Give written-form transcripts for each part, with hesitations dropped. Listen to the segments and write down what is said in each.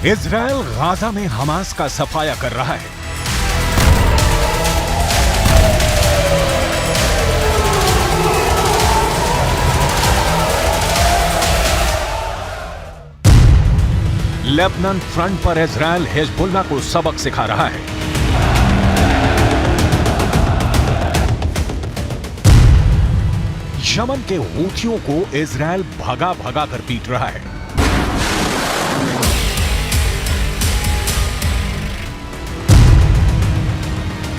Israel Gaza में Hamas का सफाया कर रहा है। लेबनान फ्रंट पर इजराइल हिजबुल्लाह को सबक सिखा रहा है। यमन के हूथियों को इजराइल भगा भगा कर पीट रहा है।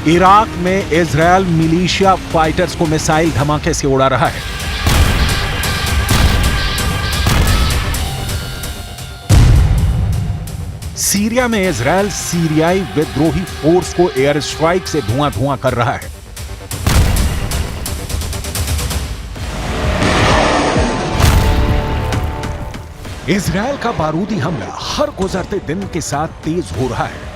इराक में इजराइल मिलिशिया फाइटर्स को मिसाइल धमाके से उड़ा रहा है। सीरिया में इजराइल सीरियाई विद्रोही फोर्स को एयर स्ट्राइक से धुआं धुआं कर रहा है। इजराइल का बारूदी हमला हर गुजरते दिन के साथ तेज हो रहा है।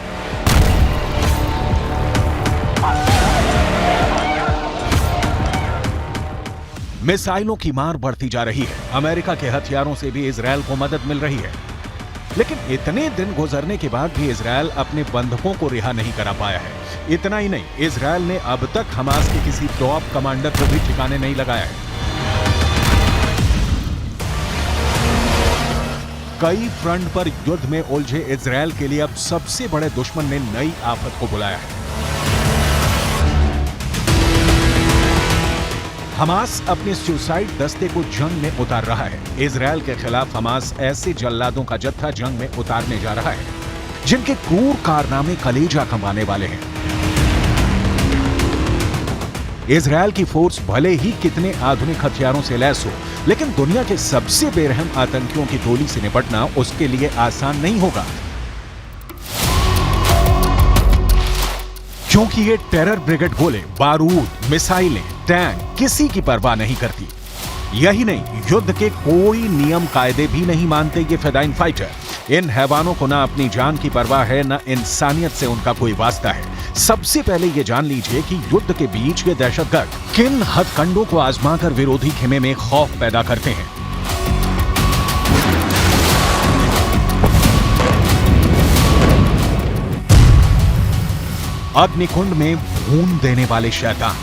मिसाइलों की मार बढ़ती जा रही है। अमेरिका के हथियारों से भी इजराइल को मदद मिल रही है, लेकिन इतने दिन गुजरने के बाद भी इजराइल अपने बंधकों को रिहा नहीं करा पाया है। इतना ही नहीं, इजराइल ने अब तक हमास के किसी टॉप कमांडर को भी ठिकाने नहीं लगाया है। कई फ्रंट पर युद्ध में उलझे इजराइल के लिए अब सबसे बड़े दुश्मन ने नई आफत को बुलाया है। हमास अपने सुसाइड दस्ते को जंग में उतार रहा है। इजराइल के खिलाफ हमास ऐसे जल्लादों का जत्था जंग में उतारने जा रहा है जिनके क्रूर कारनामे कलेजा कमाने वाले हैं। इजराइल की फोर्स भले ही कितने आधुनिक हथियारों से लैस हो, लेकिन दुनिया के सबसे बेरहम आतंकियों की टोली से निपटना उसके लिए आसान नहीं होगा, क्योंकि ये टेरर ब्रिगेड गोले, बारूद, मिसाइलें, टैंक किसी की परवाह नहीं करती। यही नहीं, युद्ध के कोई नियम कायदे भी नहीं मानते ये फिदाइन फाइटर। इन हैवानों को ना अपनी जान की परवाह है, ना इंसानियत से उनका कोई वास्ता है। सबसे पहले ये जान लीजिए कि युद्ध के बीच ये दहशतगर्द किन हथकंडों को आजमाकर विरोधी खेमे में खौफ पैदा करते हैं। अग्निकुंड में भून देने वाले शैतान,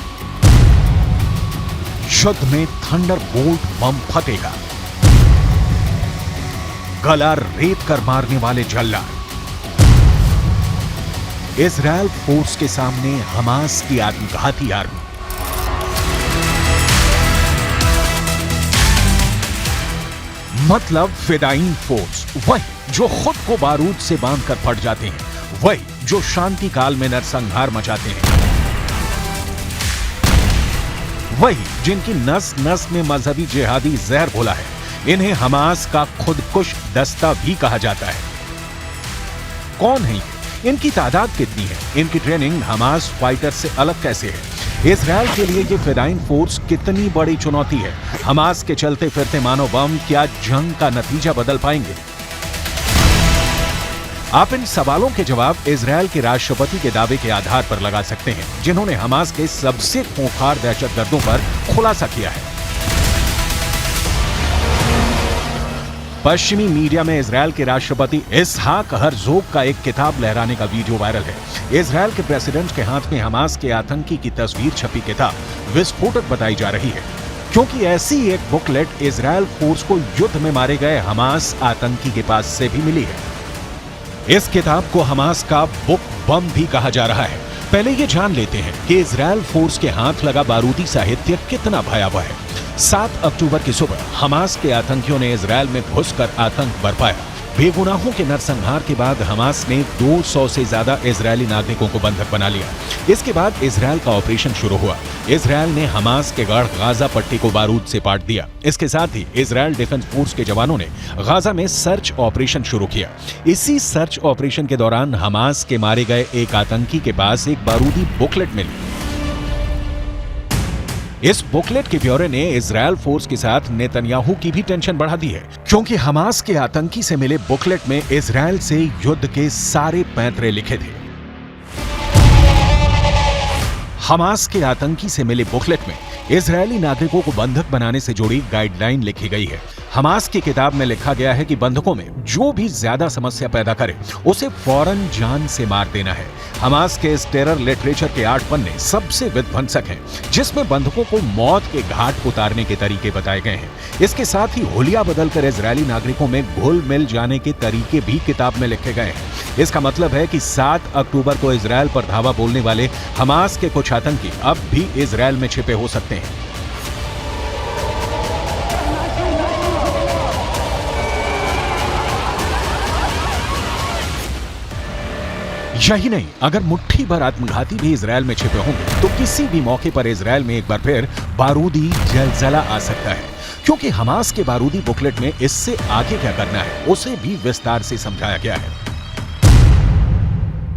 युद्ध में थंडरबोल्ट बम फटेगा, गला रेत कर मारने वाले जल्लाद। इजराइल फोर्स के सामने हमास की आत्मघाती आर्मी। मतलब फिदाइन फोर्स, वही जो खुद को बारूद से बांधकर फट जाते हैं, वही जो शांति काल में नरसंहार मचाते हैं, वही जिनकी नस नस में मजहबी जिहादी जहर घोला है। इन्हें हमास का खुदकुश दस्ता भी कहा जाता है। कौन है ये? इनकी तादाद कितनी है? इनकी ट्रेनिंग हमास फाइटर से अलग कैसे है? इजराइल के लिए ये फिदाइन फोर्स कितनी बड़ी चुनौती है? हमास के चलते फिरते मानव बम क्या जंग का नतीजा बदल पाएंगे? आप इन सवालों के जवाब इजराइल के राष्ट्रपति के दावे के आधार पर लगा सकते हैं, जिन्होंने हमास के सबसे खूंखार दहशतगर्दों पर खुलासा किया है। पश्चिमी मीडिया में इजराइल के राष्ट्रपति इसहाक हर्जोग का एक किताब लहराने का वीडियो वायरल है। इजराइल के प्रेसिडेंट के हाथ में हमास के आतंकी की तस्वीर छपी किताब विस्फोटक बताई जा रही है, क्योंकि ऐसी एक बुकलेट इजराइल फोर्स को युद्ध में मारे गए हमास आतंकी के पास से भी मिली है। इस किताब को हमास का बुक बम भी कहा जा रहा है। पहले ये जान लेते हैं कि इजराइल फोर्स के हाथ लगा बारूदी साहित्य कितना भयावह है। 7 अक्टूबर की सुबह हमास के आतंकियों ने इजराइल में घुसकर आतंक बरपाया। बेगुनाहों के नरसंहार के बाद हमास ने 200 से ज्यादा इजरायली नागरिकों को बंधक बना लिया। इसके बाद इजराइल का ऑपरेशन शुरू हुआ। इजराइल ने हमास के गढ़ गाजा पट्टी को बारूद से पाट दिया। इसके साथ ही इजराइल डिफेंस फोर्स के जवानों ने गाजा में सर्च ऑपरेशन शुरू किया। इसी सर्च ऑपरेशन के दौरान हमास के मारे गए एक आतंकी के पास एक बारूदी बुकलेट मिली। इस बुकलेट के ब्यौरे ने इजराइल फोर्स के साथ नेतन्याहू की भी टेंशन बढ़ा दी है, क्योंकि हमास के आतंकी से मिले बुकलेट में इजराइल से युद्ध के सारे पैंतरे लिखे थे। हमास के आतंकी से मिले बुकलेट में इजरायली नागरिकों को बंधक बनाने से जुड़ी गाइडलाइन लिखी गई है। हमास की किताब में लिखा गया है कि बंधकों में जो भी ज्यादा समस्या पैदा करे उसे फौरन जान से मार देना है। हमास के इस टेरर लिटरेचर के 8 पन्ने सबसे विध्वंसक हैं, जिसमें बंधकों को मौत के घाट उतारने के तरीके बताए गए हैं। इसके साथ ही हुलिया बदलकर इजरायली नागरिकों में घुल मिल जाने के तरीके भी किताब में लिखे गए हैं। इसका मतलब है कि 7 अक्टूबर को इजरायल पर धावा बोलने वाले हमास के कुछ आतंकी अब भी इजरायल में छिपे हो सकते हैं। यही नहीं, अगर मुट्ठी भर आत्मघाती भी इजरायल में छिपे होंगे तो किसी भी मौके पर इजरायल में एक बार फिर बारूदी जलजला आ सकता है, क्योंकि हमास के बारूदी बुकलेट में इससे आगे क्या करना है उसे भी विस्तार से समझाया गया है।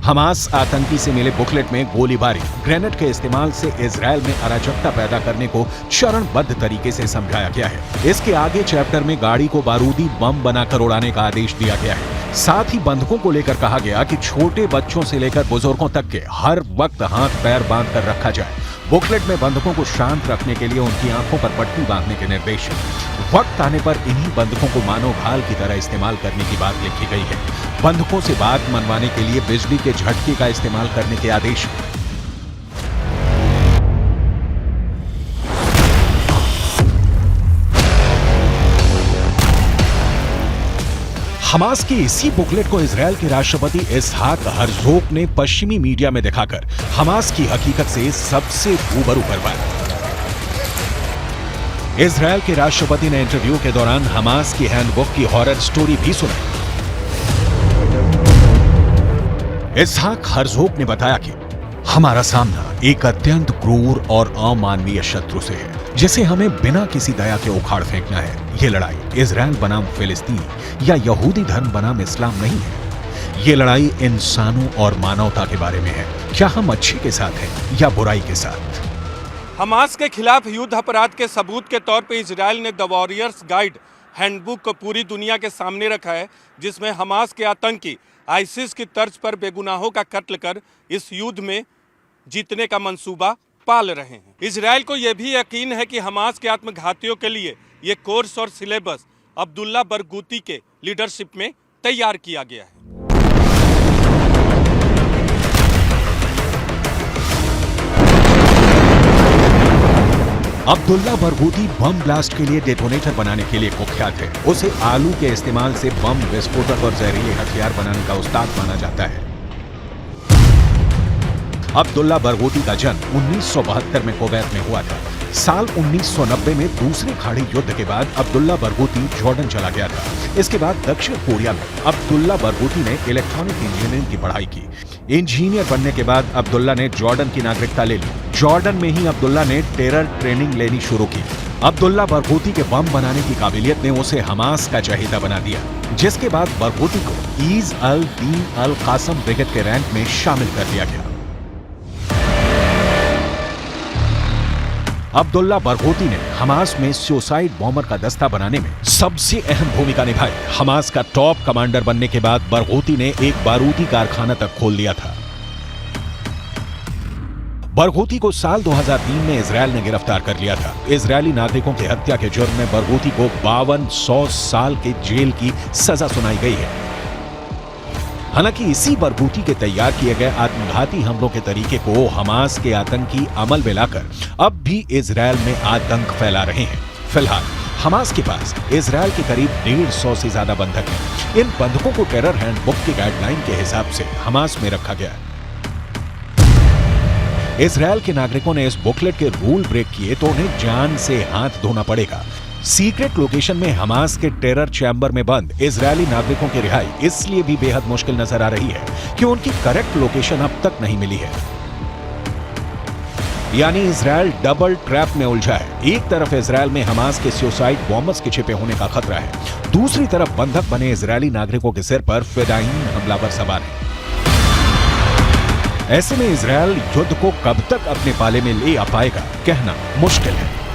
हमास आतंकी से मिले बुकलेट में गोलीबारी, ग्रेनेड के इस्तेमाल से इजरायल में अराजकता पैदा करने को चरणबद्ध तरीके से समझाया गया है। इसके आगे चैप्टर में गाड़ी को बारूदी बम बनाकर उड़ाने का आदेश दिया गया है। साथ ही बंधकों को लेकर कहा गया कि छोटे बच्चों से लेकर बुजुर्गों तक के हर वक्त हाथ पैर बांध कर रखा जाए। बुकलेट में बंधकों को शांत रखने के लिए उनकी आंखों पर पट्टी बांधने के निर्देश हैं। वक्त आने पर इन्हीं बंधकों को मानव ढाल की तरह इस्तेमाल करने की बात लिखी गई है। बंधकों से बात मनवाने के लिए बिजली के झटके का इस्तेमाल करने के आदेश हैं। हमास की इसी बुकलेट को इजरायल के राष्ट्रपति इसहाक हर्जोग ने पश्चिमी मीडिया में दिखाकर हमास की हकीकत से सबसे रूबरू करवाया। इजरायल के राष्ट्रपति ने इंटरव्यू के दौरान हमास की हैंडबुक की हॉरर स्टोरी भी सुनाई। इसहाक हर्जोग ने बताया कि हमारा सामना एक अत्यंत क्रूर और अमानवीय शत्रु से है, जिसे हमें बिना किसी दया के उखाड़ फेंकना है। ये लड़ाई इजरायल बनाम फिलिस्तीन या यहूदी धर्म बनाम इस्लाम नहीं है। ये लड़ाई इंसानों और मानवता के बारे में है। क्या हम अच्छे के साथ हैं या बुराई के साथ? हमास के खिलाफ युद्ध अपराध के सबूत के तौर पे इजरायल ने द वॉरियर्स गाइड हैंडबुक को पूरी दुनिया के सामने रखा है, जिसमें हमास के आतंकी आईसिस की तर्ज पर बेगुनाहों का कत्ल कर इस युद्ध में जीतने का मंसूबा पाल रहे हैं। इजरायल को यह भी यकीन है कि हमास के आत्मघातियों के लिए ये कोर्स और सिलेबस अब्दुल्ला बरगूती के लीडरशिप में तैयार किया गया है। अब्दुल्ला बरगूती बम ब्लास्ट के लिए डेटोनेटर बनाने के लिए कुख्यात है। उसे आलू के इस्तेमाल से बम विस्फोटक और जहरीले हथियार बनाने का उस्ताद माना जाता है। अब्दुल्ला बरगूती का जन्म 1972 में कुवैत में हुआ था। साल 1990 में दूसरे खाड़ी युद्ध के बाद अब्दुल्ला बरगूती जॉर्डन चला गया था। इसके बाद दक्षिण कोरिया में अब्दुल्ला बरगूती ने इलेक्ट्रॉनिक इंजीनियरिंग की पढ़ाई की। इंजीनियर बनने के बाद अब्दुल्ला ने जॉर्डन की नागरिकता ले ली। जॉर्डन में ही अब्दुल्ला ने टेरर ट्रेनिंग लेनी शुरू की। अब्दुल्ला बरगूती के बम बनाने की काबिलियत ने उसे हमास का चहेता बना दिया, जिसके बाद बरगूती को ईज अल दीन अल कासम ब्रिगेड के रैंक में शामिल कर दिया गया। अब्दुल्ला बरगूती ने हमास में सुसाइड बॉम्बर का दस्ता बनाने में सबसे अहम भूमिका निभाई। हमास का टॉप कमांडर बनने के बाद बरगूती ने एक बारूदी कारखाना तक खोल लिया था। बरगूती को साल 2003 में इजरायल ने गिरफ्तार कर लिया था। इजरायली नागरिकों की हत्या के जुर्म में बरगूती को 5200 साल के जेल की सजा सुनाई गई है। हालांकि इसी बरगूती के तैयार किए गए आत्मघाती हमलों के तरीके को हमास के आतंकी अमल में लाकर अब भी इजरायल में आतंक फैला रहे हैं। फिलहाल हमास के पास इजरायल के करीब 150 से ज्यादा बंधक हैं। इन बंधकों को टेरर हैंडबुक की गाइडलाइन के हिसाब से हमास में रखा गया है। इजरायल के नागरिकों ने इस बुकलेट के रूल ब्रेक किए तो उन्हें जान से हाथ धोना पड़ेगा। सीक्रेट लोकेशन में हमास के टेरर चैम्बर में बंद इजरायली नागरिकों की रिहाई इसलिए भी बेहद मुश्किल नजर आ रही है कि उनकी करेक्ट लोकेशन अब तक नहीं मिली है। यानी इजरायल डबल ट्रैप में उलझा है। एक तरफ इजरायल में हमास के सुसाइड बॉम्बर्स के छिपे होने का खतरा है, दूसरी तरफ बंधक बने इजरायली नागरिकों के सिर पर फिदायीन हमलावर सवार है। ऐसे में इजरायल युद्ध को कब तक अपने पाले में ले आ पाएगा कहना मुश्किल है।